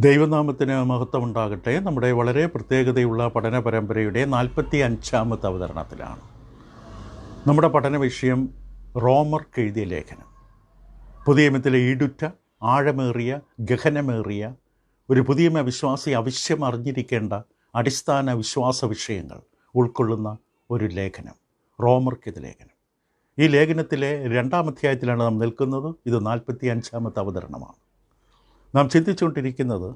ദൈവനാമത്തിന് മഹത്വമുണ്ടാകട്ടെ. നമ്മുടെ വളരെ പ്രത്യേകതയുള്ള പഠന പരമ്പരയുടെ 45ാമത്തെ അവതരണത്തിലാണ്. നമ്മുടെ പഠന വിഷയം റോമർക്ക് എഴുതിയ ലേഖനം. പുതിയ നിയമത്തിലെ ഈടുറ്റ, ആഴമേറിയ, ഗഹനമേറിയ ഒരു പുതിയ വിശ്വാസി അവശ്യം അറിഞ്ഞിരിക്കേണ്ട അടിസ്ഥാന വിശ്വാസ വിഷയങ്ങൾ ഉൾക്കൊള്ളുന്ന ഒരു ലേഖനം, റോമർക്ക് ലേഖനം. ഈ ലേഖനത്തിലെ 2-ാം അധ്യായത്തിലാണ് നാം നിൽക്കുന്നത്. ഇത് 45ാമത്തെ അവതരണമാണ്. നാം ചിന്തിച്ചുകൊണ്ടിരിക്കുന്നത്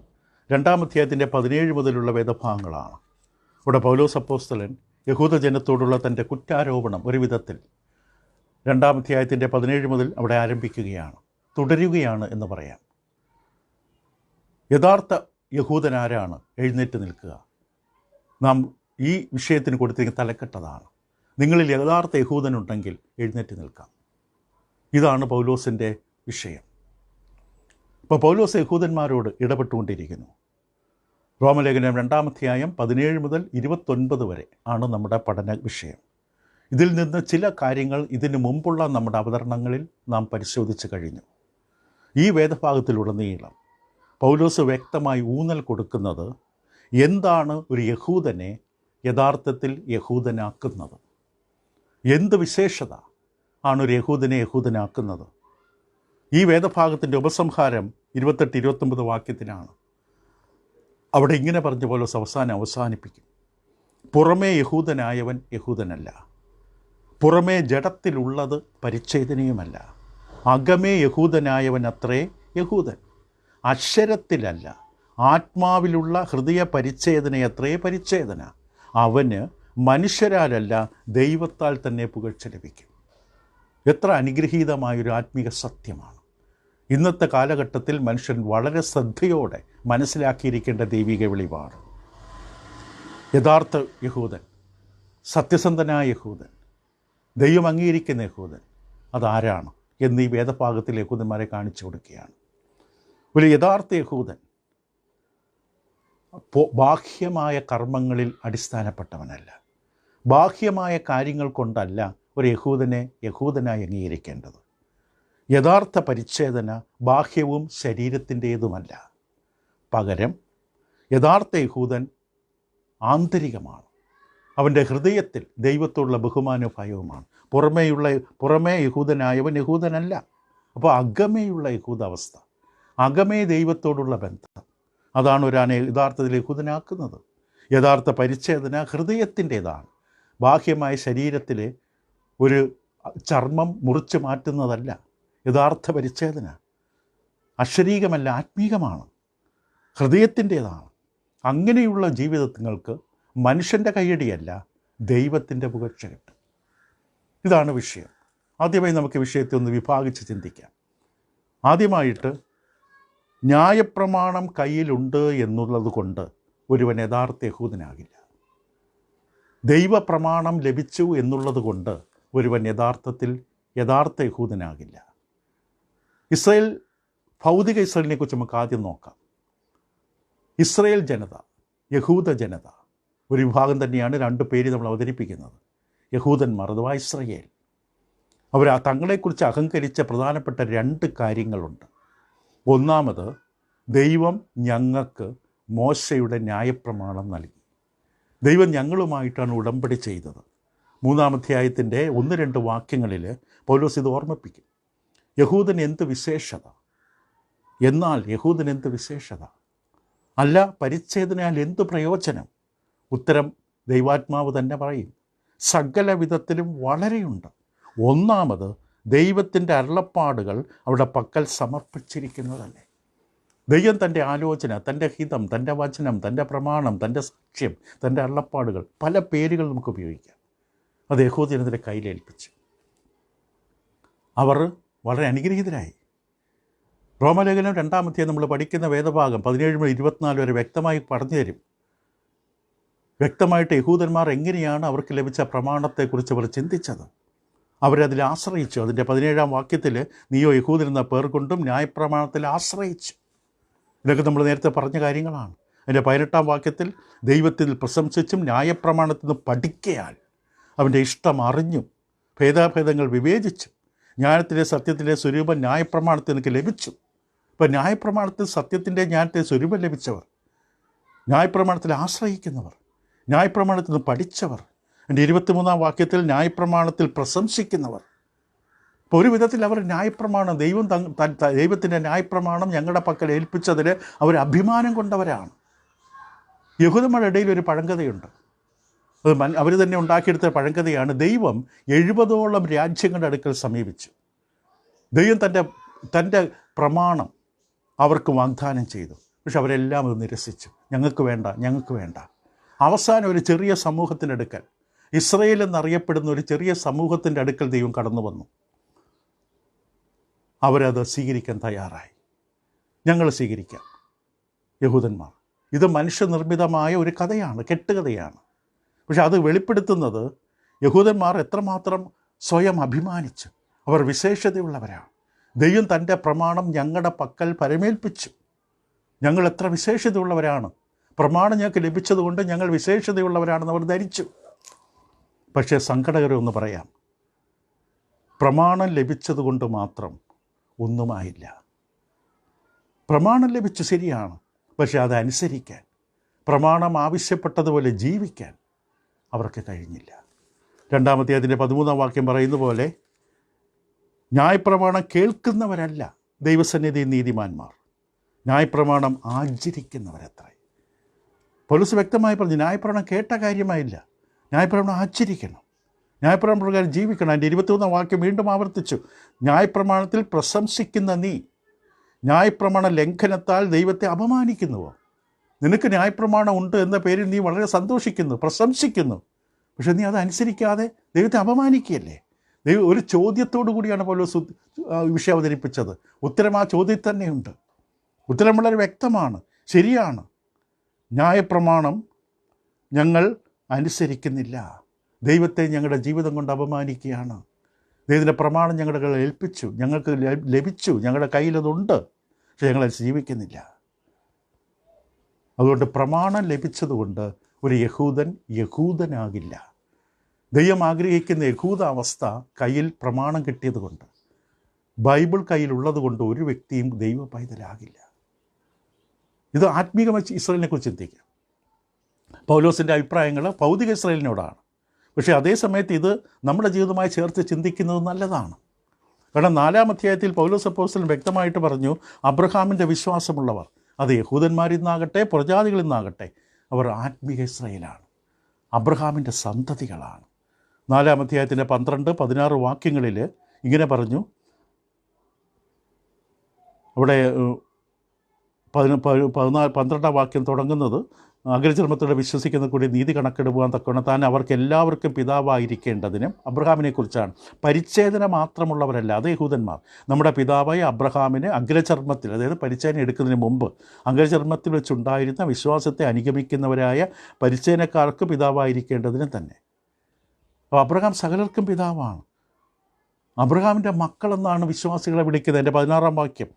2-ാം അധ്യായത്തിൻ്റെ 17 മുതലുള്ള വേദഭാഗങ്ങളാണ്. ഇവിടെ പൗലോസ് അപ്പോസ്തലൻ യഹൂദജനത്തോടുള്ള തൻ്റെ കുറ്റാരോപണം ഒരു വിധത്തിൽ 2-ാം അധ്യായത്തിൻ്റെ 17 മുതൽ അവിടെ ആരംഭിക്കുകയാണ്, തുടരുകയാണ് എന്ന് പറയാം. യഥാർത്ഥ യഹൂദനാരാണ്? എഴുന്നേറ്റ് നിൽക്കുക. നാം ഈ വിഷയത്തിന് കൊടുത്തിരിക്കുന്ന തലക്കെട്ടതാണ്. നിങ്ങളിൽ യഥാർത്ഥ യഹൂദനുണ്ടെങ്കിൽ എഴുന്നേറ്റ് നിൽക്കാം. ഇതാണ് പൗലോസിൻ്റെ വിഷയം. ഇപ്പോൾ പൗലോസ് യഹൂദന്മാരോട് ഇടപെട്ടുകൊണ്ടിരിക്കുന്നു. റോമലേഖനം 2-ാം അധ്യായം 17 മുതൽ 29 വരെ ആണ് നമ്മുടെ പഠന വിഷയം. ഇതിൽ നിന്ന് ചില കാര്യങ്ങൾ ഇതിനു മുമ്പുള്ള നമ്മുടെ അവതരണങ്ങളിൽ നാം പരിശോധിച്ച് കഴിഞ്ഞു. ഈ വേദഭാഗത്തിലുടനീളം പൗലോസ് വ്യക്തമായി ഊന്നൽ കൊടുക്കുന്നത് എന്താണ് ഒരു യഹൂദനെ യഥാർത്ഥത്തിൽ യഹൂദനാക്കുന്നത്, എന്ത് വിശേഷത ആണ് ഒരു യഹൂദനെ യഹൂദനാക്കുന്നത്. ഈ വേദഭാഗത്തിൻ്റെ ഉപസംഹാരം 28-29 വാക്യത്തിനാണ്. അവിടെ ഇങ്ങനെ പറഞ്ഞ പോലെ അവസാനിപ്പിക്കും. പുറമേ യഹൂദനായവൻ യഹൂദനല്ല, പുറമേ ജഡത്തിലുള്ളത് പരിച്ഛേദനയുമല്ല, അകമേ യഹൂദനായവൻ അത്രേ യഹൂദൻ. അക്ഷരത്തിലല്ല, ആത്മാവിലുള്ള ഹൃദയ പരിച്ഛേദനയത്രേ പരിച്ഛേദന. അവന് മനുഷ്യരാലല്ല ദൈവത്താൽ തന്നെ പുകഴ്ച ലഭിക്കും. എത്ര അനുഗ്രഹീതമായൊരു ആത്മീക സത്യമാണ്. ഇന്നത്തെ കാലഘട്ടത്തിൽ മനുഷ്യൻ വളരെ ശ്രദ്ധയോടെ മനസ്സിലാക്കിയിരിക്കേണ്ട ദൈവിക വെളിപാട്. യഥാർത്ഥ യഹൂദൻ, സത്യസന്ധനായ യഹൂദൻ, ദൈവം അംഗീകരിക്കുന്ന യഹൂദൻ അതാരാണ് എന്ന് ഈ വേദഭാഗത്തിൽ യഹൂദന്മാരെ കാണിച്ചു കൊടുക്കുകയാണ്. ഒരു യഥാർത്ഥ യഹൂദൻ ബാഹ്യമായ കർമ്മങ്ങളിൽ അടിസ്ഥാനപ്പെട്ടവനല്ല, ബാഹ്യമായ കാര്യങ്ങൾ കൊണ്ടല്ല ഒരു യഹൂദനെ യഹൂദനായി അംഗീകരിക്കേണ്ടത്. യഥാർത്ഥ പരിച്ഛേദന ബാഹ്യവും ശരീരത്തിൻ്റേതുമല്ല. പകരം യഥാർത്ഥ യഹൂദൻ ആന്തരികമാണ്. അവൻ്റെ ഹൃദയത്തിൽ ദൈവത്തോടുള്ള ബഹുമാനവും ഭയവുമാണ്. പുറമേ യഹൂദനായവൻ യഹൂദനല്ല. അപ്പോൾ അകമേയുള്ള യഹൂദാവസ്ഥ, അകമേ ദൈവത്തോടുള്ള ബന്ധം, അതാണ് ഒരാളെ യഥാർത്ഥത്തിൽ യഹൂദനാക്കുന്നത്. യഥാർത്ഥ പരിച്ഛേദന ഹൃദയത്തിൻ്റേതാണ്. ബാഹ്യമായ ശരീരത്തിലെ ഒരു ചർമ്മം മുറിച്ച് മാറ്റുന്നതല്ല യഥാർത്ഥ പരിച്ഛേദന. അശരീകമല്ല, ആത്മീകമാണ്, ഹൃദയത്തിൻ്റേതാണ്. അങ്ങനെയുള്ള ജീവിതങ്ങൾക്ക് മനുഷ്യൻ്റെ കയ്യടിയല്ല, ദൈവത്തിൻ്റെ പുകഴ്ച കിട്ടും. ഇതാണ് വിഷയം. ആദ്യമായി നമുക്ക് വിഷയത്തെ ഒന്ന് വിഭാഗിച്ച് ചിന്തിക്കാം. ആദ്യമായിട്ട് ന്യായപ്രമാണം കയ്യിലുണ്ട് എന്നുള്ളത് കൊണ്ട് ഒരുവൻ യഥാർത്ഥ യഹൂദനാകില്ല. ദൈവപ്രമാണം ലഭിച്ചു എന്നുള്ളത് കൊണ്ട് ഒരുവൻ യഥാർത്ഥ യഹൂദനാകില്ല. ഇസ്രായേൽ, ഭൗതിക ഇസ്രായേലിനെ കുറിച്ച് നമുക്ക് ആദ്യം നോക്കാം. ഇസ്രായേൽ ജനത, യഹൂദ ജനത ഒരു വിഭാഗം തന്നെയാണ്. 2 പേര് നമ്മൾ അവതരിപ്പിക്കുന്നത്. യഹൂദന്മാർ അഥവാ ഇസ്രായേൽ, അവർ തങ്ങളെക്കുറിച്ച് അഹങ്കരിച്ച പ്രധാനപ്പെട്ട 2 കാര്യങ്ങളുണ്ട്. ഒന്നാമത്, ദൈവം ഞങ്ങൾക്ക് മോശയുടെ ന്യായപ്രമാണം നൽകി. ദൈവം ഞങ്ങളുമായിട്ടാണ് ഉടമ്പടി ചെയ്തത്. 3-ാം അധ്യായത്തിൻ്റെ 1-2 വാക്യങ്ങളിൽ പൗലോസ് ഇത് ഓർമ്മിപ്പിക്കും. യഹൂദൻ എന്ത് വിശേഷത, എന്നാൽ യഹൂദൻ എന്ത് വിശേഷത അല്ല, പരിച്ഛേദനയാൽ എന്ത് പ്രയോജനം? ഉത്തരം ദൈവാത്മാവ് തന്നെ പറയും. സകല വിധത്തിലും വളരെയുണ്ട്. ഒന്നാമത്, ദൈവത്തിൻ്റെ അരുളപ്പാടുകൾ അവിടെ പക്കൽ സമർപ്പിച്ചിരിക്കുന്നതല്ലേ. ദൈവം തൻ്റെ ആലോചന, തൻ്റെ ഹിതം, തൻ്റെ വചനം, തൻ്റെ പ്രമാണം, തൻ്റെ സാക്ഷ്യം, തൻ്റെ അരുളപ്പാടുകൾ, പല പേരുകൾ നമുക്ക് ഉപയോഗിക്കാം. അത് യഹൂദജനത്തിൻ്റെ കയ്യിലേൽപ്പിച്ചു. അവർ വളരെ അനുഗ്രഹീതരായി. റോമലേഖനം 2-ാം അധ്യായം നമ്മൾ പഠിക്കുന്ന വേദഭാഗം 17 മുതൽ 24 വരെ വ്യക്തമായി പറഞ്ഞു തരും. വ്യക്തമായിട്ട് യഹൂദന്മാർ എങ്ങനെയാണ് അവർക്ക് ലഭിച്ച പ്രമാണത്തെക്കുറിച്ച് അവർ ചിന്തിച്ചത്, അവരതിൽ ആശ്രയിച്ചു. അതിൻ്റെ 17-ാം വാക്യത്തിൽ നീയോ യഹൂദൻ എന്ന പേർ കൊണ്ടും ന്യായപ്രമാണത്തിൽ ആശ്രയിച്ചു. ഇതൊക്കെ നമ്മൾ നേരത്തെ പറഞ്ഞ കാര്യങ്ങളാണ്. അതിൻ്റെ 18-ാം വാക്യത്തിൽ ദൈവത്തിൽ പ്രശംസിച്ചും ന്യായപ്രമാണത്തിൽ നിന്ന് പഠിക്കയാൽ അവൻ്റെ ഇഷ്ടം അറിഞ്ഞും ഭേദാഭേദങ്ങൾ വിവേചിച്ചും ജ്ഞാനത്തിലെ സത്യത്തിലെ സ്വരൂപം ന്യായപ്രമാണത്തിൽ എനിക്ക് ലഭിച്ചു. ഇപ്പം ന്യായപ്രമാണത്തിൽ സത്യത്തിൻ്റെ ജ്ഞാനത്തെ സ്വരൂപം ലഭിച്ചവർ, ന്യായപ്രമാണത്തിൽ ആശ്രയിക്കുന്നവർ, ന്യായപ്രമാണത്തിൽ നിന്ന് പഠിച്ചവർ, എൻ്റെ 23-ാം വാക്യത്തിൽ ന്യായപ്രമാണത്തിൽ പ്രശംസിക്കുന്നവർ. ഇപ്പോൾ ഒരു വിധത്തിൽ അവർ ന്യായപ്രമാണം ദൈവത്തിൻ്റെ ന്യായപ്രമാണം ഞങ്ങളുടെ പക്കൽ ഏൽപ്പിച്ചതിൽ അവർ അഭിമാനം കൊണ്ടവരാണ്. യഹൂദന്മാരുടെ ഇടയിൽ ഒരു പഴങ്കഥയുണ്ട്. അത് അവർ തന്നെ ഉണ്ടാക്കിയെടുത്ത പഴങ്കഥയാണ്. ദൈവം 70ഓളം രാജ്യങ്ങളുടെ അടുക്കൽ സമീപിച്ചു. ദൈവം തൻ്റെ പ്രമാണം അവർക്ക് വാഗ്ദാനം ചെയ്തു. പക്ഷെ അവരെല്ലാം അത് നിരസിച്ചു. ഞങ്ങൾക്ക് വേണ്ട. അവസാനം ഒരു ചെറിയ സമൂഹത്തിൻ്റെ അടുക്കൽ, ഇസ്രയേൽ എന്നറിയപ്പെടുന്ന ഒരു ചെറിയ സമൂഹത്തിൻ്റെ അടുക്കൽ ദൈവം കടന്നു വന്നു. അവരത് സ്വീകരിക്കാൻ തയ്യാറായി. ഞങ്ങൾ സ്വീകരിക്കാം. യഹൂദന്മാർ, ഇത് മനുഷ്യനിർമ്മിതമായ ഒരു കഥയാണ്, കെട്ടുകഥയാണ്. പക്ഷെ അത് വെളിപ്പെടുത്തുന്നത് യഹൂദന്മാർ എത്രമാത്രം സ്വയം അഭിമാനിച്ചു. അവർ വിശേഷതയുള്ളവരാണ്. ദൈവം തൻ്റെ പ്രമാണം ഞങ്ങളുടെ പക്കൽ പരമേൽപ്പിച്ചു. ഞങ്ങൾ എത്ര വിശേഷതയുള്ളവരാണ്, പ്രമാണം ഞങ്ങൾക്ക് ലഭിച്ചതുകൊണ്ട് ഞങ്ങൾ വിശേഷതയുള്ളവരാണെന്ന് അവർ ധരിച്ചു. പക്ഷേ സങ്കടകരമെന്ന് പറയാം, പ്രമാണം ലഭിച്ചതുകൊണ്ട് മാത്രം ഒന്നുമായില്ല. പ്രമാണം ലഭിച്ചു ശരിയാണ്, പക്ഷെ അതനുസരിക്കാൻ, പ്രമാണം ആവശ്യപ്പെട്ടതുപോലെ ജീവിക്കാൻ അവർക്ക് കഴിഞ്ഞില്ല. 2-ാമത്തെ അതിൻ്റെ 13-ാം വാക്യം പറയുന്ന പോലെ, ന്യായപ്രമാണം കേൾക്കുന്നവരല്ല ദൈവസന്നിധി നീതിമാന്മാർ, ന്യായപ്രമാണം ആചരിക്കുന്നവരത്രേ. പൗലോസ് വ്യക്തമായി പറഞ്ഞു, ന്യായപ്രമാണം കേട്ട കാര്യമായില്ല, ന്യായപ്രമാണം ആചരിക്കണം, ന്യായപ്രമാണം പ്രകാരം ജീവിക്കണം. അതിൻ്റെ 23-ാം വാക്യം വീണ്ടും ആവർത്തിച്ചു, ന്യായപ്രമാണത്തിൽ പ്രശംസിക്കുന്ന നീ ന്യായപ്രമാണ ലംഘനത്താൽ ദൈവത്തെ അപമാനിക്കുന്നുവോ? നിനക്ക് ന്യായപ്രമാണം ഉണ്ട് എന്ന പേരിൽ നീ വളരെ സന്തോഷിക്കുന്നു, പ്രശംസിക്കുന്നു, പക്ഷെ നീ അതനുസരിക്കാതെ ദൈവത്തെ അപമാനിക്കുകയല്ലേ? ദൈവം ഒരു ചോദ്യത്തോടു കൂടിയാണ് പൗലോസ് വിഷയം അവതരിപ്പിച്ചത്. ഉത്തരം ആ ചോദ്യത്തിൽ തന്നെയുണ്ട്. ഉത്തരം വളരെ വ്യക്തമാണ്, ശരിയാണ്. ന്യായപ്രമാണം ഞങ്ങൾ അനുസരിക്കുന്നില്ല, ദൈവത്തെ ഞങ്ങളുടെ ജീവിതം കൊണ്ട് അപമാനിക്കുകയാണ്. ദൈവത്തിൻ്റെ പ്രമാണം ഞങ്ങളുടെ കയ്യിൽ ഏൽപ്പിച്ചു, ഞങ്ങൾക്ക് ലഭിച്ചു, ഞങ്ങളുടെ കയ്യിലതുണ്ട്, പക്ഷെ ഞങ്ങളത് ജീവിക്കുന്നില്ല. അതുകൊണ്ട് പ്രമാണം ലഭിച്ചതുകൊണ്ട് ഒരു യഹൂദനാകില്ല. ദൈവം ആഗ്രഹിക്കുന്ന യഹൂദാവസ്ഥ കയ്യിൽ പ്രമാണം കിട്ടിയതുകൊണ്ട്, ബൈബിൾ കയ്യിലുള്ളത് കൊണ്ട് ഒരു വ്യക്തിയും ദൈവ പൈതലാകില്ല. ഇത് ആത്മീകമായി ഇസ്രായേലിനെ കുറിച്ച് ചിന്തിക്കാം. പൗലോസിൻ്റെ അഭിപ്രായങ്ങൾ ഭൗതിക ഇസ്രായേലിനോടാണ്. പക്ഷേ അതേ സമയത്ത് ഇത് നമ്മുടെ ജീവിതവുമായി ചേർത്ത് ചിന്തിക്കുന്നത് നല്ലതാണ്. കാരണം 4-ാം അധ്യായത്തിൽ പൗലോസ് അപ്പോസ്തലൻ വ്യക്തമായിട്ട് പറഞ്ഞു, അബ്രഹാമിൻ്റെ വിശ്വാസമുള്ളവർ, അത് യഹൂദന്മാരിൽ നിന്നാകട്ടെ പ്രജാതികളിൽ നിന്നാകട്ടെ, അവർ ആത്മീക ഇസ്രായേലാണ്, അബ്രഹാമിൻ്റെ സന്തതികളാണ്. 4-ാം അധ്യായത്തിൻ്റെ 12-16 വാക്യങ്ങളിൽ ഇങ്ങനെ പറഞ്ഞു. അവിടെ 12-ാം വാക്യം തുടങ്ങുന്നത്, അഗ്രചർമ്മത്തോടെ വിശ്വസിക്കുന്ന കൂടി നീതി കണക്കെടുക്കുവാൻ തക്കവണ്ണം താൻ അവർക്ക് എല്ലാവർക്കും പിതാവായിരിക്കേണ്ടതിനും, അബ്രഹാമിനെക്കുറിച്ചാണ്. പരിച്ഛേദന മാത്രമുള്ളവരല്ല, അത് യഹൂദന്മാർ. നമ്മുടെ പിതാവായ അബ്രഹാമിന് അഗ്രചർമ്മത്തിൽ, അതായത് പരിച്ഛേദന എടുക്കുന്നതിന് മുമ്പ് അഗ്രചർമ്മത്തിൽ വെച്ചുണ്ടായിരുന്ന വിശ്വാസത്തെ അനുഗമിക്കുന്നവരായ പരിച്ഛേദനക്കാർക്ക് പിതാവായിരിക്കേണ്ടതിനും തന്നെ. അപ്പോൾ അബ്രഹാം സകലർക്കും പിതാവാണ്. അബ്രഹാമിൻ്റെ മക്കളെന്നാണ് വിശ്വാസികളെ വിളിക്കുന്നത്. എൻ്റെ 16-ാം വാക്യം,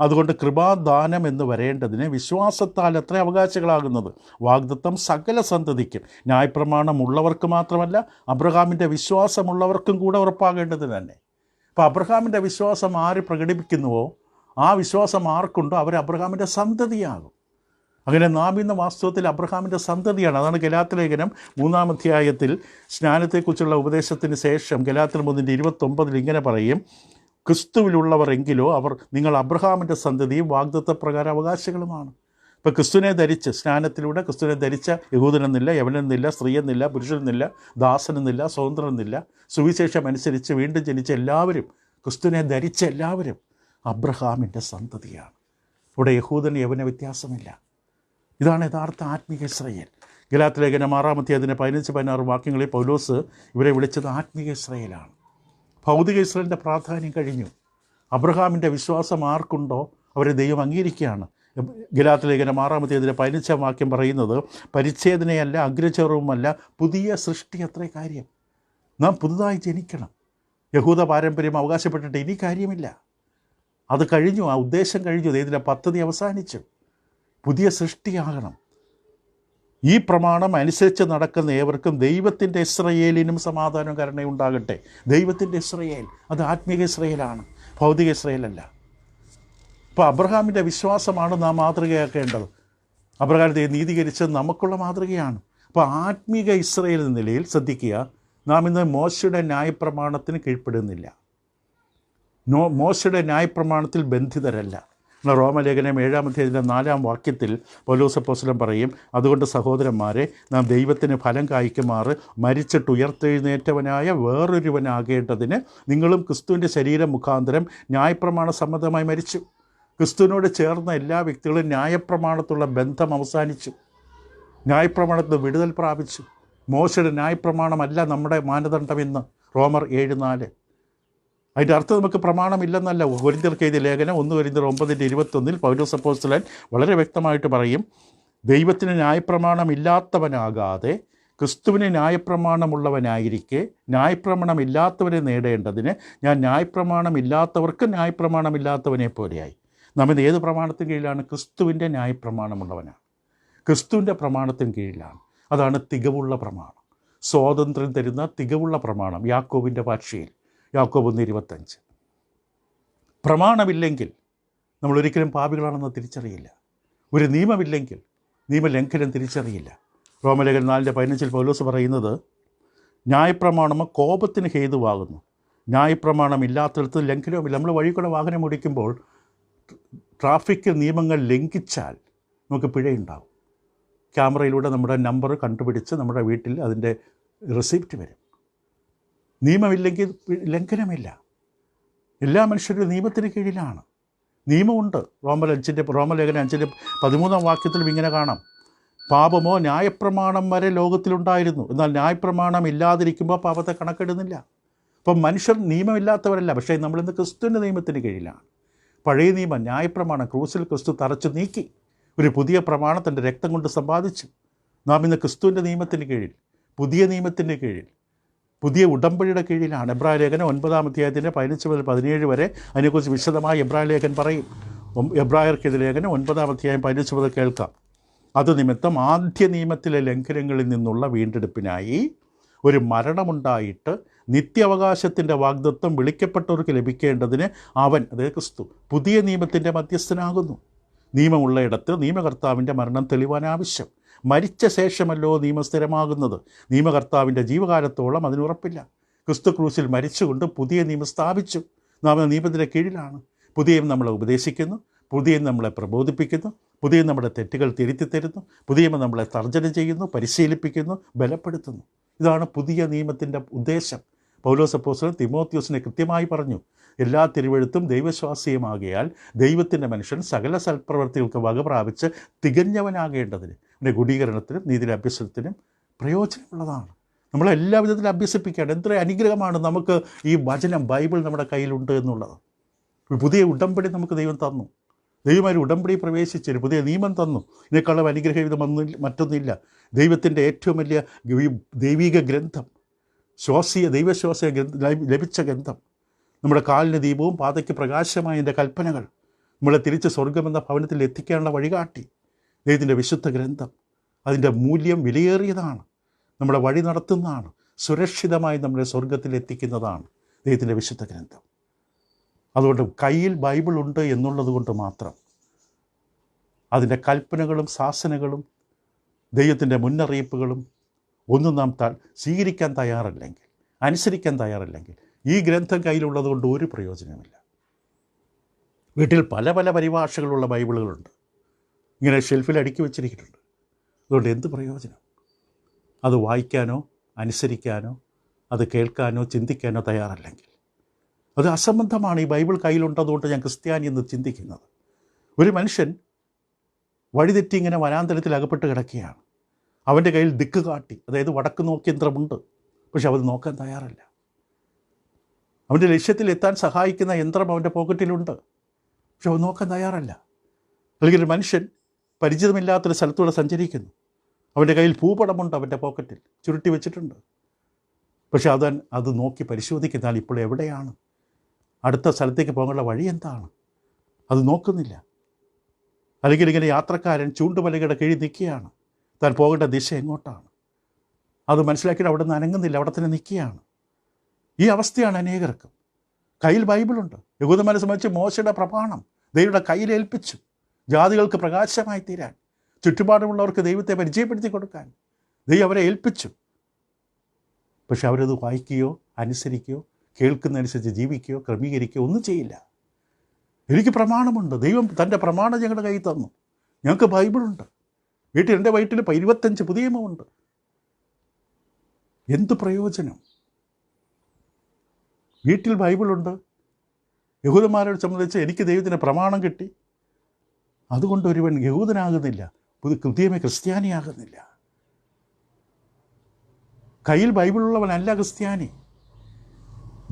അതുകൊണ്ട് കൃപാദാനം എന്ന് വരേണ്ടതിന് വിശ്വാസത്താൽ എത്ര അവകാശികളാകുന്നത്, വാഗ്ദത്തം സകല സന്തതിക്കും, ന്യായപ്രമാണം ഉള്ളവർക്ക് മാത്രമല്ല അബ്രഹാമിൻ്റെ വിശ്വാസമുള്ളവർക്കും കൂടെ ഉറപ്പാകേണ്ടതിന് തന്നെ. അപ്പോൾ അബ്രഹാമിൻ്റെ വിശ്വാസം ആര് പ്രകടിപ്പിക്കുന്നുവോ ആ വിശ്വാസം ആർക്കുണ്ടോ അവർ അബ്രഹാമിൻ്റെ സന്തതിയാകും. അങ്ങനെ നാം ഇന്ന് വാസ്തവത്തിൽ അബ്രഹാമിൻ്റെ സന്തതിയാണ്. അതാണ് ഗലാത്യ ലേഖനം 3-ാം അധ്യായത്തിൽ സ്നാനത്തെക്കുറിച്ചുള്ള ഉപദേശത്തിന് ശേഷം ഗലാത്യർ 3:29 ഇങ്ങനെ പറയും, ക്രിസ്തുവിലുള്ളവർ എങ്കിലോ നിങ്ങൾ അബ്രഹാമിൻ്റെ സന്തതിയും വാഗ്ദത്തപ്രകാരം അവകാശികളുമാണ്. ഇപ്പോൾ ക്രിസ്തുവിനെ ധരിച്ച്, സ്നാനത്തിലൂടെ ക്രിസ്തുവിനെ ധരിച്ച യഹൂദനെന്നില്ല, യവനെന്നില്ല, സ്ത്രീയെന്നില്ല, പുരുഷനെന്നില്ല, ദാസനെന്നില്ല, സ്വതന്ത്രനെന്നില്ല, സുവിശേഷം അനുസരിച്ച് വീണ്ടും ജനിച്ച എല്ലാവരും, ക്രിസ്തുവിനെ ധരിച്ച എല്ലാവരും അബ്രഹാമിൻ്റെ സന്തതിയാണ്. ഇവിടെ യഹൂദന് യവന വ്യത്യാസമില്ല. ഇതാണ് യഥാർത്ഥ ആത്മീക ഇസ്രായേൽ. ഗലാത്യ ലേഖനം 6-ാം അധ്യായത്തിൻ്റെ 15-16 വാക്യങ്ങളിൽ പൗലോസ് ഇവരെ വിളിച്ചത് ആത്മീക ഇസ്രായേലാണ്. ഭൗതിക ഇസ്രായേലിൻ്റെ പ്രാധാന്യം കഴിഞ്ഞു. അബ്രഹാമിൻ്റെ വിശ്വാസം ആർക്കുണ്ടോ അവരെ ദൈവം അംഗീകരിക്കുകയാണ്. ഗലാത്യ ലേഖനം 6-ാം അധ്യായത്തിൻ്റെ 15-ാം വാക്യം പറയുന്നത്, പരിച്ഛേദനയല്ല, അഗ്രചർവുമല്ല, പുതിയ സൃഷ്ടി അത്രേ കാര്യം. നാം പുതുതായി ജനിക്കണം. യഹൂദ പാരമ്പര്യം അവകാശപ്പെട്ടിട്ട് ഇനി കാര്യമില്ല. അത് കഴിഞ്ഞു, ആ ഉദ്ദേശം കഴിഞ്ഞു, ദൈവത്തിൻ്റെ പദ്ധതി അവസാനിച്ചു. പുതിയ സൃഷ്ടിയാകണം. ഈ പ്രമാണം അനുസരിച്ച് നടക്കുന്ന ഏവർക്കും ദൈവത്തിൻ്റെ ഇസ്രായേലിനും സമാധാനം കരുണയുണ്ടാകട്ടെ. ദൈവത്തിൻ്റെ ഇസ്രായേൽ അത് ആത്മീക ഇസ്രായേലാണ്, ഭൗതിക ഇസ്രായേലല്ല. അപ്പോൾ അബ്രഹാമിൻ്റെ വിശ്വാസമാണ് നാം മാതൃകയാക്കേണ്ടത്. അബ്രഹാത്തെ നീതീകരിച്ചത് നമുക്കുള്ള മാതൃകയാണ്. അപ്പോൾ ആത്മീക ഇസ്രായേൽ എന്ന നിലയിൽ ശ്രദ്ധിക്കുക, നാം ഇന്ന് മോശയുടെ ന്യായപ്രമാണത്തിന് കീഴ്പ്പെടുന്നില്ല. മോശയുടെ ന്യായപ്രമാണത്തിൽ ബന്ധിതരല്ല. റോമലേഖനം 7-ാം അധ്യായത്തിൻ്റെ 4-ാം വാക്യത്തിൽ പൗലോസ് അപ്പോസ്തലൻ പറയും, അതുകൊണ്ട് സഹോദരന്മാരെ, നാം ദൈവത്തിന് ഫലം കായ്ക്കുമാറ് മരിച്ചിട്ട് ഉയർത്തെഴുന്നേറ്റവനായ വേറൊരുവനാകേണ്ടതിന് നിങ്ങളും ക്രിസ്തുവിൻ്റെ ശരീരം മുഖാന്തരം ന്യായപ്രമാണ സമ്മതമായി മരിച്ചു. ക്രിസ്തുവിനോട് ചേർന്ന എല്ലാ വ്യക്തികളും ന്യായപ്രമാണത്തുള്ള ബന്ധം അവസാനിച്ചു, ന്യായപ്രമാണത്തിൽ വിടുതൽ പ്രാപിച്ചു. മോശയുടെ ന്യായപ്രമാണമല്ല നമ്മുടെ മാനദണ്ഡമെന്ന് റോമർ 7:4. അതിൻ്റെ അർത്ഥം നമുക്ക് പ്രമാണമില്ലെന്നല്ല. കൊരിന്ത്യർക്ക് എഴുതിയ ലേഖനം 1 കൊരിന്ത്യർ 9:21 പൗലോസ് അപ്പോസ്തലൻ വളരെ വ്യക്തമായിട്ട് പറയും, ദൈവത്തിന് ന്യായപ്രമാണമില്ലാത്തവനാകാതെ ക്രിസ്തുവിന് ന്യായപ്രമാണമുള്ളവനായിരിക്കെ ന്യായപ്രമാണമില്ലാത്തവരെ നേടേണ്ടതിന് ഞാൻ ന്യായപ്രമാണമില്ലാത്തവർക്ക് ന്യായപ്രമാണമില്ലാത്തവനെ പോലെയായി. നാം ഇന്ന് ഏത് പ്രമാണത്തിന് കീഴിലാണ്? ക്രിസ്തുവിൻ്റെ ന്യായപ്രമാണമുള്ളവനാണ്, ക്രിസ്തുവിൻ്റെ പ്രമാണത്തിന് കീഴിലാണ്. അതാണ് തികവുള്ള പ്രമാണം, സ്വാതന്ത്ര്യം തരുന്ന തികവുള്ള പ്രമാണം. യാക്കോബിൻ്റെ ഭാഷയിൽ യാക്കോബ് 1:25. പ്രമാണമില്ലെങ്കിൽ നമ്മൾ ഒരിക്കലും പാപികളാണെന്ന് തിരിച്ചറിയില്ല. ഒരു നിയമമില്ലെങ്കിൽ നിയമലംഘനം തിരിച്ചറിയില്ല. റോമലേഖനം 4:15 പൗലോസ് പറയുന്നത്, ന്യായപ്രമാണം കോപത്തിന് ഹേതുവാകുന്നു, ന്യായപ്രമാണം ഇല്ലാത്തടത്ത് ലംഘനവുമില്ല. നമ്മൾ വഴി കൂടെ വാഹനം ഓടിക്കുമ്പോൾ ട്രാഫിക് നിയമങ്ങൾ ലംഘിച്ചാൽ നമുക്ക് പിഴയുണ്ടാകും. ക്യാമറയിലൂടെ നമ്മുടെ നമ്പർ കണ്ടുപിടിച്ച് നമ്മുടെ വീട്ടിൽ അതിൻ്റെ റെസിപ്റ്റ് വരും. നിയമമില്ലെങ്കിൽ ലംഘനമില്ല. എല്ലാ മനുഷ്യരും നിയമത്തിന് കീഴിലാണ്. നിയമമുണ്ട്. റോമലേഖനം 5:13 വാക്യത്തിലും ഇങ്ങനെ കാണാം, പാപമോ ന്യായപ്രമാണം വരെ ലോകത്തിലുണ്ടായിരുന്നു, എന്നാൽ ന്യായപ്രമാണം ഇല്ലാതിരിക്കുമ്പോൾ പാപത്തെ കണക്കിടുന്നില്ല. അപ്പം മനുഷ്യർ നിയമമില്ലാത്തവരല്ല, പക്ഷേ നമ്മളിന്ന് ക്രിസ്തുവിൻ്റെ നിയമത്തിന് കീഴിലാണ്. പഴയ നിയമം, ന്യായപ്രമാണം ക്രൂസിൽ ക്രിസ്തു തറച്ചു നീക്കി ഒരു പുതിയ പ്രമാണത്തിൻ്റെ രക്തം കൊണ്ട് സമ്പാദിച്ചു. നാം ഇന്ന് ക്രിസ്തുവിൻ്റെ നിയമത്തിന് കീഴിൽ, പുതിയ നിയമത്തിൻ്റെ കീഴിൽ, പുതിയ ഉടമ്പടിയുടെ കീഴിലാണ്. എബ്രായ ലേഖനം 9-ാം അധ്യായത്തിൻ്റെ 15 മുതൽ 17 വരെ അതിനെക്കുറിച്ച് വിശദമായി എബ്രായ ലേഖൻ പറയും. എബ്രായർക്കെതിരെ ലേഖനം 9-ാം അധ്യായം 15 മുതൽ കേൾക്കാം. അത് നിമിത്തം ആദ്യ നിയമത്തിലെ ലംഘനങ്ങളിൽ നിന്നുള്ള വീണ്ടെടുപ്പിനായി ഒരു മരണമുണ്ടായിട്ട് നിത്യാവകാശത്തിൻ്റെ വാഗ്ദത്തം വിളിക്കപ്പെട്ടവർക്ക് ലഭിക്കേണ്ടതിന് അവൻ, അതായത് ക്രിസ്തു, പുതിയ നിയമത്തിൻ്റെ മധ്യസ്ഥനാകുന്നു. നിയമമുള്ളയിടത്ത് നിയമകർത്താവിൻ്റെ മരണം തെളിവാൻ ആവശ്യം. മരിച്ച ശേഷമല്ലോ നിയമം സ്ഥിരമാകുന്നത്. നിയമകർത്താവിൻ്റെ ജീവകാലത്തോളം അതിനുറപ്പില്ല. ക്രിസ്തു ക്രൂസിൽ മരിച്ചുകൊണ്ട് പുതിയ നിയമം സ്ഥാപിച്ചു. നാം നിയമത്തിൻ്റെ കീഴിലാണ്. പുതിയ നമ്മളെ ഉപദേശിക്കുന്നു, പുതിയ നമ്മളെ പ്രബോധിപ്പിക്കുന്നു, പുതിയ നമ്മുടെ തെറ്റുകൾ തിരുത്തി തരുന്നു, പുതിയ നമ്മളെ തർജ്ജന ചെയ്യുന്നു, പരിശീലിപ്പിക്കുന്നു, ബലപ്പെടുത്തുന്നു. ഇതാണ് പുതിയ നിയമത്തിൻ്റെ ഉദ്ദേശം. പൗലോസ് അപ്പോസ്തലൻ തിമോത്തിയോസിനെ കൃത്യമായി പറഞ്ഞു, എല്ലാ തിരുവെഴുത്തും ദൈവശ്വാസീയമാകിയാൽ ദൈവത്തിൻ്റെ മനുഷ്യൻ സകല സൽപ്രവൃത്തികൾക്ക് വക പ്രാപിച്ച് തികഞ്ഞവനാകേണ്ടതിന് എൻ്റെ ഗുണീകരണത്തിനും നീതിയുടെ അഭ്യസനത്തിനും പ്രയോജനമുള്ളതാണ്. നമ്മളെല്ലാ വിധത്തിലും അഭ്യസിപ്പിക്കുകയാണ്. എത്ര അനുഗ്രഹമാണ് നമുക്ക് ഈ വചനം, ബൈബിൾ നമ്മുടെ കയ്യിലുണ്ട് എന്നുള്ളത്. പുതിയ ഉടമ്പടി നമുക്ക് ദൈവം തന്നു. ദൈവം ഉടമ്പടി പ്രവേശിച്ചൊരു പുതിയ നിയമം തന്നു. ഇതിനേക്കാളും അനുഗ്രഹം ഇത് മറ്റൊന്നില്ല. ദൈവത്തിൻ്റെ ഏറ്റവും വലിയ ദൈവിക ഗ്രന്ഥം, ദൈവശ്വാസീയ ലഭിച്ച ഗ്രന്ഥം, നമ്മുടെ കാലിന് ദീപവും പാതയ്ക്ക് പ്രകാശമായ എൻ്റെ കൽപ്പനകൾ, നമ്മളെ തിരിച്ച് സ്വർഗമെന്ന ഭവനത്തിൽ എത്തിക്കാനുള്ള വഴികാട്ടി ദൈവത്തിൻ്റെ വിശുദ്ധ ഗ്രന്ഥം. അതിൻ്റെ മൂല്യം വിലയേറിയതാണ്, നമ്മളെ വഴി നടത്തുന്നതാണ്, സുരക്ഷിതമായി നമ്മളെ സ്വർഗത്തിൽ എത്തിക്കുന്നതാണ് ദൈവത്തിൻ്റെ വിശുദ്ധ ഗ്രന്ഥം. അതുകൊണ്ട് കയ്യിൽ ബൈബിൾ ഉണ്ട് എന്നുള്ളത് കൊണ്ട് മാത്രം അതിൻ്റെ കൽപ്പനകളും ശാസനകളും ദൈവത്തിൻ്റെ മുന്നറിയിപ്പുകളും ഒന്നും നാം സ്വീകരിക്കാൻ തയ്യാറല്ലെങ്കിൽ, അനുസരിക്കാൻ തയ്യാറല്ലെങ്കിൽ, ഈ ഗ്രന്ഥം കയ്യിലുള്ളത് കൊണ്ട് ഒരു പ്രയോജനമില്ല. വീട്ടിൽ പല പല പരിഭാഷകളുള്ള ബൈബിളുകളുണ്ട്, ഇങ്ങനെ ഷെൽഫിൽ അടുക്കി വെച്ചിരിക്കുന്നുണ്ട്. അതുകൊണ്ട് എന്ത് പ്രയോജനം? അത് വായിക്കാനോ അനുസരിക്കാനോ അത് കേൾക്കാനോ ചിന്തിക്കാനോ തയ്യാറല്ലെങ്കിൽ അത് അസംബന്ധമാണ്. ഈ ബൈബിൾ കയ്യിലുണ്ടതുകൊണ്ട് ഞാൻ ക്രിസ്ത്യാനി എന്ന് ചിന്തിക്കുന്നത്. ഒരു മനുഷ്യൻ വഴിതെറ്റി ഇങ്ങനെ വനാന്തരത്തിൽ അകപ്പെട്ട് കിടക്കുകയാണ്. അവൻ്റെ കയ്യിൽ ദിക്ക് കാട്ടി, അതായത് വടക്ക് നോക്കി യന്ത്രമുണ്ട്, പക്ഷെ അവൻ നോക്കാൻ തയ്യാറല്ല. അവൻ്റെ ലക്ഷ്യത്തിൽ എത്താൻ സഹായിക്കുന്ന യന്ത്രം അവൻ്റെ പോക്കറ്റിലുണ്ട്, പക്ഷെ അവൻ നോക്കാൻ തയ്യാറല്ല. അല്ലെങ്കിൽ ഒരു മനുഷ്യൻ പരിചിതമില്ലാത്തൊരു സ്ഥലത്തൂടെ സഞ്ചരിക്കുന്നു, അവൻ്റെ കയ്യിൽ ഭൂപടമുണ്ട്, അവൻ്റെ പോക്കറ്റിൽ ചുരുട്ടി വെച്ചിട്ടുണ്ട്, പക്ഷെ അത് നോക്കി പരിശോധിക്കുന്നാൽ ഇപ്പോൾ എവിടെയാണ്, അടുത്ത സ്ഥലത്തേക്ക് പോകാനുള്ള വഴി എന്താണ്, അത് നോക്കുന്നില്ല. അല്ലെങ്കിൽ ഇങ്ങനെ യാത്രക്കാരൻ ചൂണ്ടുമലയുടെ കീഴിൽ നിൽക്കുകയാണ്, താൻ പോകേണ്ട ദിശ എങ്ങോട്ടാണ് അത് മനസ്സിലാക്കിയിട്ട് അവിടെ നിന്ന് അനങ്ങുന്നില്ല, അവിടെ തന്നെ നിൽക്കുകയാണ്. ഈ അവസ്ഥയാണ് അനേകർക്കും. കയ്യിൽ ബൈബിളുണ്ട്. യഹൂദന്മാരെ സംബന്ധിച്ച് മോശയുടെ പ്രമാണം ദൈവയുടെ കയ്യിലേൽപ്പിച്ചു. ജാതികൾക്ക് പ്രകാശമായി തീരാൻ, ചുറ്റുപാടുമുള്ളവർക്ക് ദൈവത്തെ പരിചയപ്പെടുത്തി കൊടുക്കാൻ ദൈവം അവരെ ഏൽപ്പിച്ചു. പക്ഷെ അവരത് വായിക്കുകയോ അനുസരിക്കുകയോ കേൾക്കുന്നതനുസരിച്ച് ജീവിക്കുകയോ ക്രമീകരിക്കുകയോ ഒന്നും ചെയ്യില്ല. എനിക്ക് പ്രമാണമുണ്ട്, ദൈവം തൻ്റെ പ്രമാണം ഞങ്ങളുടെ കയ്യിൽ തന്നു, ഞങ്ങൾക്ക് ബൈബിളുണ്ട്, എൻ്റെ വയറ്റിൽ 25 പുതിയ നിയമമുണ്ട്. എന്ത് പ്രയോജനം? വീട്ടിൽ ബൈബിളുണ്ട്, യഹൂദന്മാരെ സംബന്ധിച്ച് എനിക്ക് ദൈവത്തിന് പ്രമാണം കിട്ടി, അതുകൊണ്ട് ഒരുവൻ യഹൂദനാകുന്നില്ല, കൃത്യമായി ക്രിസ്ത്യാനിയാകുന്നില്ല. കയ്യിൽ ബൈബിളുള്ളവനല്ല ക്രിസ്ത്യാനി,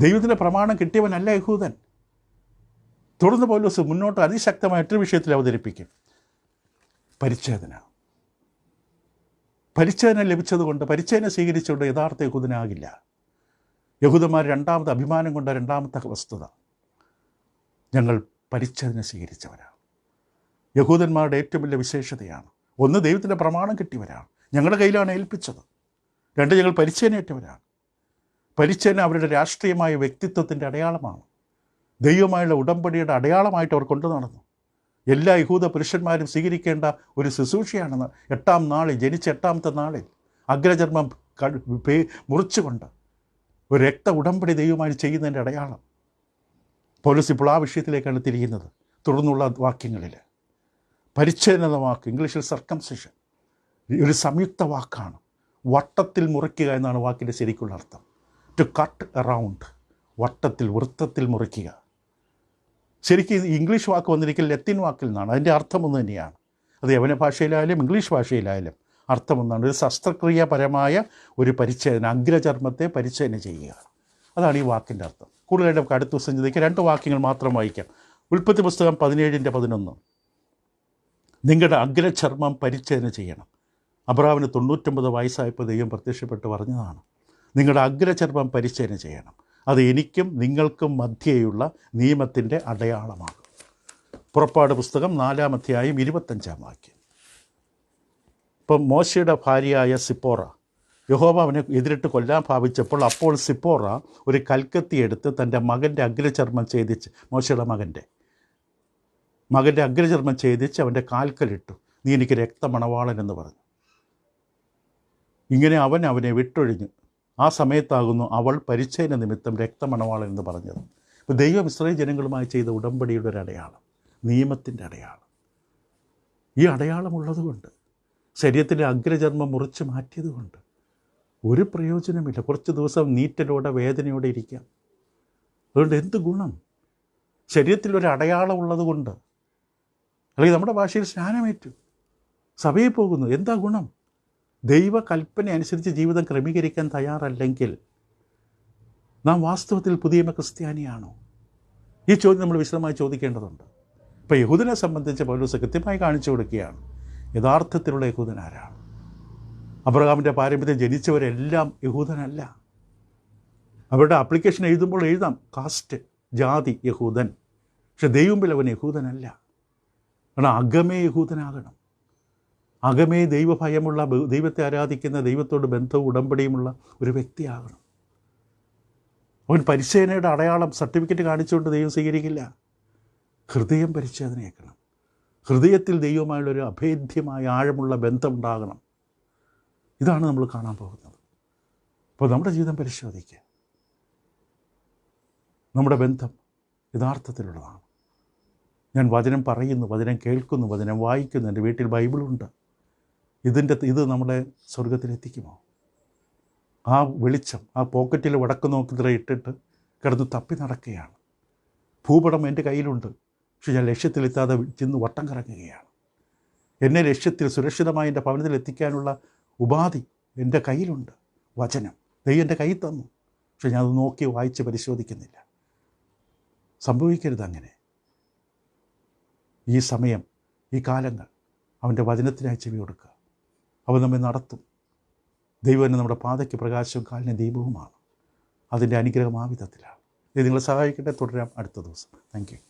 ദൈവത്തിൻ്റെ പ്രമാണം കിട്ടിയവനല്ല യഹൂദൻ. തുടർന്ന് പൗലോസ് മുന്നോട്ട് അതിശക്തമായ മറ്റൊരു വിഷയത്തിൽ അവതരിപ്പിക്കും. പരിച്ഛേദന ലഭിച്ചതുകൊണ്ട്, പരിച്ഛേദന സ്വീകരിച്ചുകൊണ്ട് യഥാർത്ഥ യഹൂദനാകില്ല. യഹൂദന്മാർ രണ്ടാമത്തെ അഭിമാനം കൊണ്ട രണ്ടാമത്തെ വസ്തുത, ഞങ്ങൾ പരിച്ഛേദന സ്വീകരിച്ചവരാണ്. യഹൂദന്മാരുടെ ഏറ്റവും വലിയ വിശേഷതയാണ്, ഒന്ന് ദൈവത്തിൻ്റെ പ്രമാണം കിട്ടിയവരാണ്, ഞങ്ങളുടെ കയ്യിലാണ് ഏൽപ്പിച്ചത്. രണ്ട്, ഞങ്ങൾ പരിച്ഛേദനയേറ്റവരാണ്. പരിച്ഛേദന അവരുടെ രാഷ്ട്രീയമായ വ്യക്തിത്വത്തിൻ്റെ അടയാളമാണ്. ദൈവമായുള്ള ഉടമ്പടിയുടെ അടയാളമായിട്ട് അവർ കൊണ്ടു നടന്നു. എല്ലാ യഹൂദ പുരുഷന്മാരും സ്വീകരിക്കേണ്ട ഒരു ശുശ്രൂഷയാണെന്ന് 8-ാം നാളിൽ, ജനിച്ച 8-ാമത്തെ നാളിൽ അഗ്രചർമ്മം മുറിച്ചുകൊണ്ട് ഒരു രക്ത ഉടമ്പടി ദൈവമായി ചെയ്യുന്നതിൻ്റെ അടയാളം. പൗലോസ് ഇപ്പോൾ ആ വിഷയത്തിലേക്കാണ് തിരിയുന്നത്. തുടർന്നുള്ള വാക്യങ്ങളിൽ പരിച്ഛേദന എന്ന വാക്ക് ഇംഗ്ലീഷിൽ സർക്കംസിഷൻ ഒരു സംയുക്ത വാക്കാണ്. വട്ടത്തിൽ മുറിക്കുക എന്നാണ് വാക്കിൻ്റെ ശരിക്കുള്ള അർത്ഥം. ടു കട്ട് അറൗണ്ട്, വട്ടത്തിൽ വൃത്തത്തിൽ മുറിക്കുക. ശരിക്കും ഇംഗ്ലീഷ് വാക്ക് വന്നിരിക്കുന്ന ലത്തീൻ വാക്കിൽ നിന്നാണ്. അതിൻ്റെ അർത്ഥം ഒന്ന് തന്നെയാണ്. അത് യവന ഭാഷയിലായാലും ഇംഗ്ലീഷ് ഭാഷയിലായാലും അർത്ഥമൊന്നാണ്. ഒരു ശസ്ത്രക്രിയാപരമായ ഒരു പരിച്ഛേദന, അഗ്രചർമ്മത്തെ പരിച്ഛേദന ചെയ്യുക, അതാണ് ഈ വാക്കിൻ്റെ അർത്ഥം. കൂടുതലായിട്ട് നമുക്ക് അടുത്ത ദിവസം ചിന്തിക്കുക. 2 വാക്യങ്ങൾ മാത്രം വായിക്കാം. ഉൽപ്പത്തി പുസ്തകം 17:11. നിങ്ങളുടെ അഗ്രചർമ്മം പരിച്ഛേദന ചെയ്യണം. അബ്രാഹാമിന് 99 വയസ്സായപ്പോൾ ദൈവം പ്രത്യക്ഷപ്പെട്ട് പറഞ്ഞതാണ്, നിങ്ങളുടെ അഗ്രചർമ്മം പരിച്ഛേദന ചെയ്യണം, അത് എനിക്കും നിങ്ങൾക്കും മധ്യേയുള്ള നിയമത്തിൻ്റെ അടയാളമാണ്. പുറപ്പാട് പുസ്തകം 4-ാം അധ്യായം 25-ാം വാക്യം. ഇപ്പം മോശയുടെ ഭാര്യയായ സിപ്പോറ, യഹോവ അവനെ എതിരിട്ട് കൊല്ലാൻ ഭാവിച്ചപ്പോൾ അപ്പോൾ സിപ്പോറ ഒരു കൽക്കത്തി എടുത്ത് തൻ്റെ മകൻ്റെ അഗ്രചർമ്മം ഛേദിച്ച്, മോശയുടെ മകൻ്റെ അഗ്രചർമ്മം ഛേദിച്ച് അവൻ്റെ കാൽക്കലിട്ടു, നീ എനിക്ക് രക്തമണവാളൻ എന്ന് പറഞ്ഞു. ഇങ്ങനെ അവനെ വിട്ടൊഴിഞ്ഞു. ആ സമയത്താകുന്നു അവൾ പരിച്ഛേദന നിമിത്തം രക്തമണവാളൻ എന്ന് പറഞ്ഞത്. ഇപ്പോൾ ദൈവം ഇസ്രായേൽ ജനങ്ങളുമായി ചെയ്ത ഉടമ്പടിയുടെ ഒരു അടയാളം, നിയമത്തിൻ്റെ അടയാളം. ഈ അടയാളമുള്ളതുകൊണ്ട്, ശരീരത്തിലെ അഗ്രചർമ്മം മുറിച്ച് മാറ്റിയതുകൊണ്ട് ഒരു പ്രയോജനമില്ല. കുറച്ച് ദിവസം നീറ്റലോടെ വേദനയോടെ ഇരിക്കാം. അതുകൊണ്ട് എന്ത് ഗുണം? ശരീരത്തിലൊരു അടയാളം ഉള്ളത് കൊണ്ട്, അല്ലെങ്കിൽ നമ്മുടെ ഭാഷയിൽ സ്നാനമേറ്റു, സഭയിൽ പോകുന്നു, എന്താ ഗുണം? ദൈവകൽപ്പന അനുസരിച്ച് ജീവിതം ക്രമീകരിക്കാൻ തയ്യാറല്ലെങ്കിൽ നാം വാസ്തവത്തിൽ പുതിയ ക്രിസ്ത്യാനിയാണോ? ഈ ചോദ്യം നമ്മൾ വിശദമായി ചോദിക്കേണ്ടതുണ്ട്. ഇപ്പോൾ യഹൂദനെ സംബന്ധിച്ച് പൗലോസ് കൃത്യമായി കാണിച്ചു കൊടുക്കുകയാണ് യഥാർത്ഥത്തിലുള്ള യഹൂദൻ ആരാണ്. അബ്രഹാമിൻ്റെ പാരമ്പര്യം ജനിച്ചവരെല്ലാം യഹൂദനല്ല. അവരുടെ ആപ്ലിക്കേഷൻ എഴുതുമ്പോൾ എഴുതാം കാസ്റ്റ്, ജാതി യഹൂദൻ, പക്ഷെ ദൈവമുമ്പിൽ അവൻ യഹൂദനല്ല. കാരണം അകമേ യഹൂദനാകണം. അകമേ ദൈവഭയമുള്ള, ദൈവത്തെ ആരാധിക്കുന്ന, ദൈവത്തോട് ബന്ധവും ഉടമ്പടിയുമുള്ള ഒരു വ്യക്തിയാകണം. അവൻ പരിച്ഛേദനയുടെ അടയാളം സർട്ടിഫിക്കറ്റ് കാണിച്ചുകൊണ്ട് ദൈവം സ്വീകരിക്കില്ല. ഹൃദയം പരിച്ഛേദനയാക്കണം. ഹൃദയത്തിൽ ദൈവമായുള്ളൊരു അഭേദ്യമായ ആഴമുള്ള ബന്ധം ഉണ്ടാകണം. ഇതാണ് നമ്മൾ കാണാൻ പോകുന്നത്. അപ്പോൾ നമ്മുടെ ജീവിതം പരിശോധിക്കുക. നമ്മുടെ ബന്ധം യഥാർത്ഥത്തിലുള്ളതാണ്. ഞാൻ വചനം പറയുന്നു, വചനം കേൾക്കുന്നു, വചനം വായിക്കുന്നു, എൻ്റെ വീട്ടിൽ ബൈബിളുണ്ട്. ഇത് നമ്മളെ സ്വർഗത്തിലെത്തിക്കുമോ? ആ വെളിച്ചം ആ പോക്കറ്റിൽ വടക്ക് നോക്കിത്ര ഇട്ടിട്ട് കിടന്ന് തപ്പി നടക്കുകയാണ്. ഭൂപടം എൻ്റെ കയ്യിലുണ്ട്, പക്ഷെ ഞാൻ ലക്ഷ്യത്തിലെത്താതെ ചെന്ന് വട്ടം കറങ്ങുകയാണ്. എന്നെ ലക്ഷ്യത്തിൽ സുരക്ഷിതമായി എൻ്റെ ഭവനത്തിൽ എത്തിക്കാനുള്ള ഉപാധി എൻ്റെ കയ്യിലുണ്ട്, വചനം. ദൈവം എൻ്റെ കയ്യിൽ തന്നു, പക്ഷെ ഞാൻ അത് നോക്കി വായിച്ച് പരിശോധിക്കുന്നില്ല. സംഭവിക്കരുത് അങ്ങനെ. ഈ സമയം, ഈ കാലങ്ങൾ അവൻ്റെ വചനത്തിനായി ചെവി കൊടുക്കുക. അവൻ നമ്മെ നടത്തും. ദൈവം തന്നെ നമ്മുടെ പാതയ്ക്ക് പ്രകാശവും കാലിന് ദീപവുമാണ്. അതിൻ്റെ അനുഗ്രഹം ആ വിധത്തിലാണ്. ഇത് നിങ്ങളെ സഹായിക്കട്ടെ. തുടരാം അടുത്ത ദിവസം. Thank you.